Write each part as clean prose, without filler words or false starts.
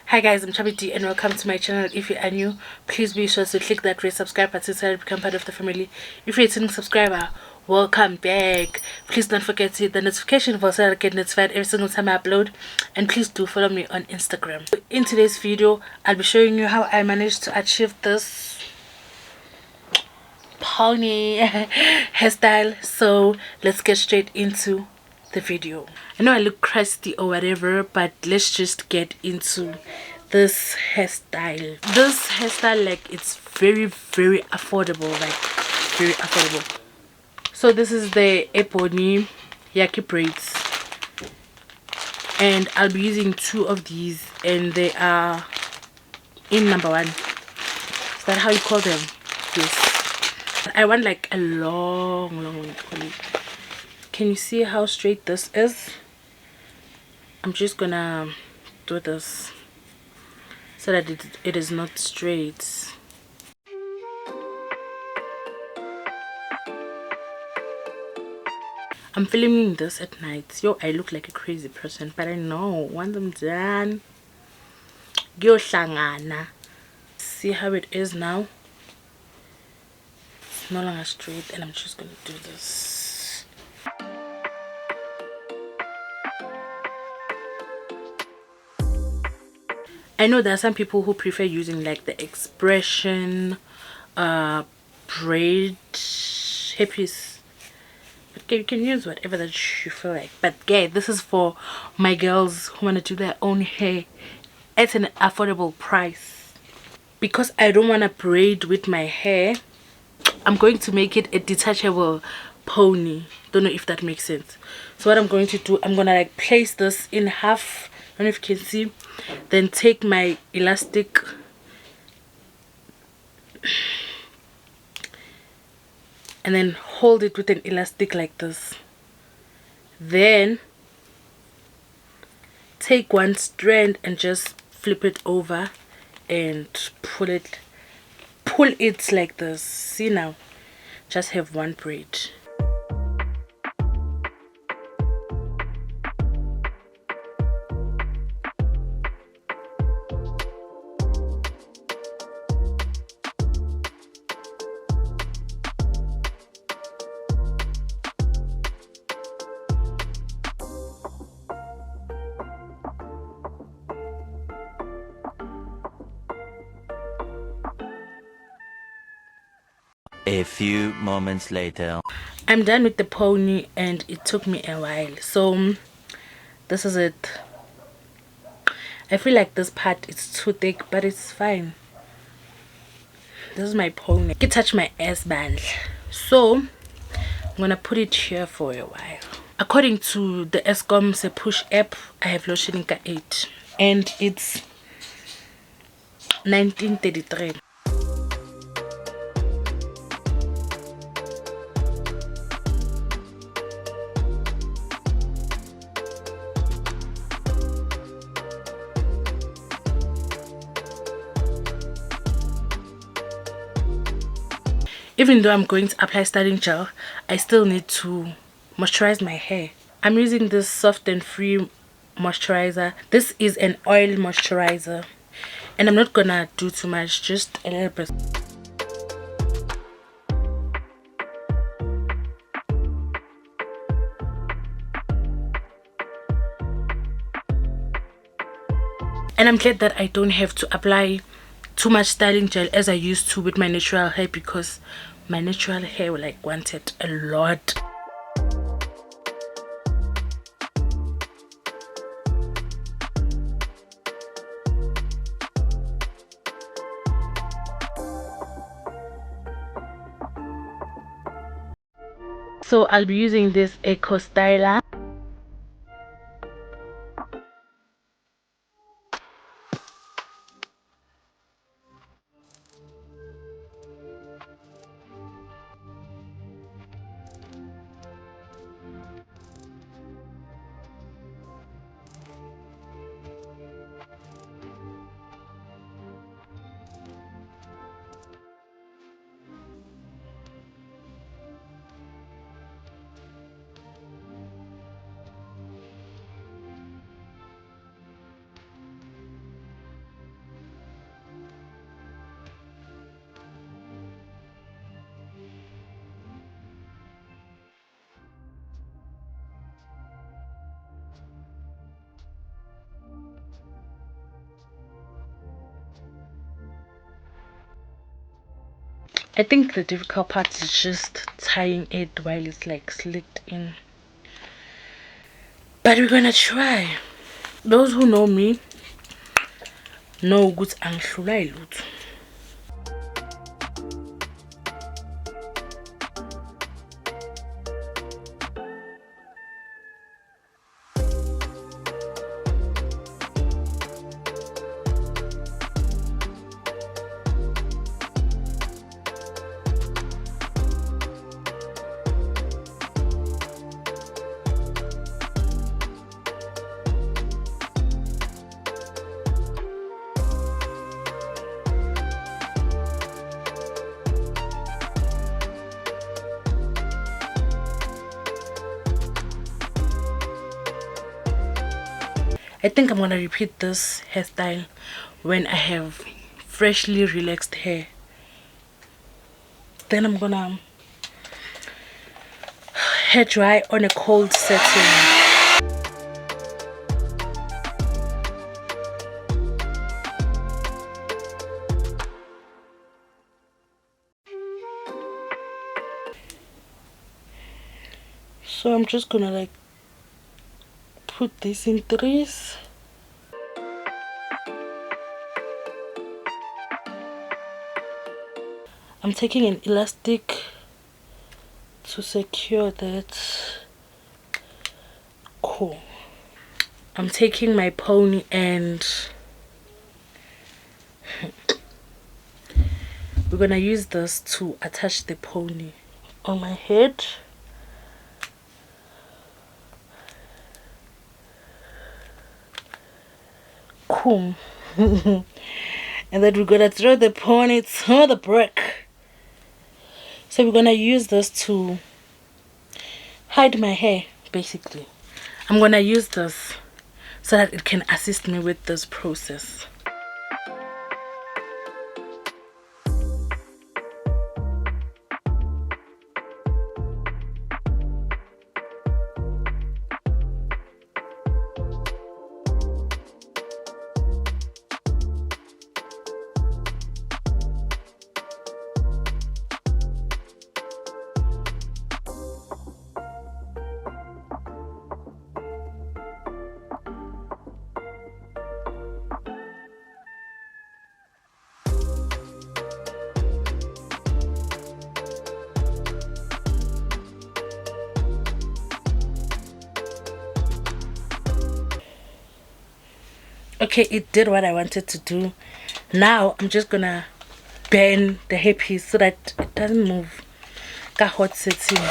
Hi guys, I'm Chubby Deigh and welcome to my channel. If you are new, please be sure to click that red subscribe button so that you become part of the family. If you're a returning subscriber, welcome back. Please don't forget to hit the notification bell so that I get notified every single time I upload, and please do follow me on Instagram. In today's video, I'll be showing you how I managed to achieve this pony hairstyle. So let's get straight into the video. I know I look crusty or whatever, but let's just get into this hairstyle. This hairstyle, like, it's very affordable, like very affordable. So this is the Ebony Yaki braids, and I'll be using two of these, and they are in number one. Is that how you call them? Yes. I want like a long curly. Can you see how straight this is? I'm just gonna do this so that it is not straight. I'm filming this at night. Yo, I look like a crazy person, but I know once I'm done, see how it is now. It's no longer straight, and I'm just gonna do this. I know there are some people who prefer using like the expression braid hairpiece, but you can use whatever that you feel like. But yeah, this is for my girls who want to do their own hair at an affordable price. Because I don't want to braid with my hair, I'm going to make it a detachable pony. Don't know if that makes sense. So what I'm going to do, I'm gonna like place this in half. I don't know if you can see. Then take my elastic and then hold it with an elastic like this. Then take one strand and just flip it over and pull it like this. See now, just have one braid. A few moments later. I'm done with the pony and it took me a while. So this is it. I feel like this part is too thick, but it's fine. This is my pony. I can touch my ass band. So I'm gonna put it here for a while. According to the Eskom push app, I have load shedding 8 and it's 1933. Even though I'm going to apply styling gel, I still need to moisturize my hair. I'm using this Soft and Free moisturizer. This is an oil moisturizer, and I'm not gonna do too much, just a little bit. And I'm glad that I don't have to apply too much styling gel as I used to with my natural hair, because my natural hair like wanted a lot. So I'll be using this Eco Styler. I think the difficult part is just tying it while it's like slicked in. But we're gonna try. Those who know me know good angihlula ilutho. I think I'm gonna repeat this hairstyle when I have freshly relaxed hair. Then I'm gonna hair dry on a cold setting. So I'm just gonna like put this in threes. I'm taking an elastic to secure that. Cool. I'm taking my pony and we're gonna use this to attach the pony on my head. Cool. And then we're gonna throw the pony to the brick. So we're gonna use this to hide my hair, basically. I'm gonna use this so that it can assist me with this process. Okay, it did what I wanted to do. Now I'm just gonna bend the hairpiece so that it doesn't move. Got hot setting.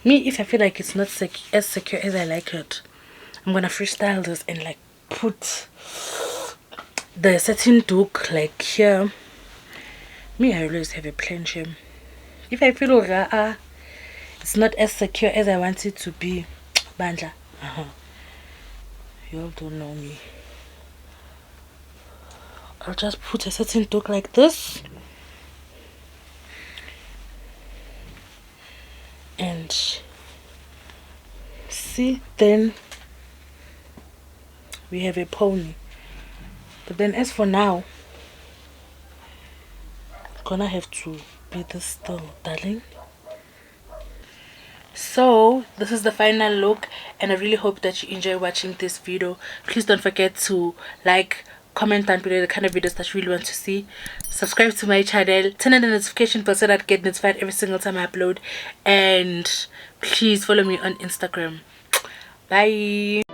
Me, if I feel like it's not as secure as I like it, I'm gonna freestyle this and like put the satin dook like here. Me, I always have a plain shame. If I feel it's not as secure as I want it to be, Bandla, you all don't know me. I'll just put a satin dook like this. And see, then we have a pony. But then as for now, I'm gonna have to be this still, darling. So this is the final look, and I really hope that you enjoy watching this video. Please don't forget to like, comment down below the kind of videos that you really want to see. Subscribe to my channel, turn on the notification bell so that I get notified every single time I upload, and please follow me on Instagram. Bye.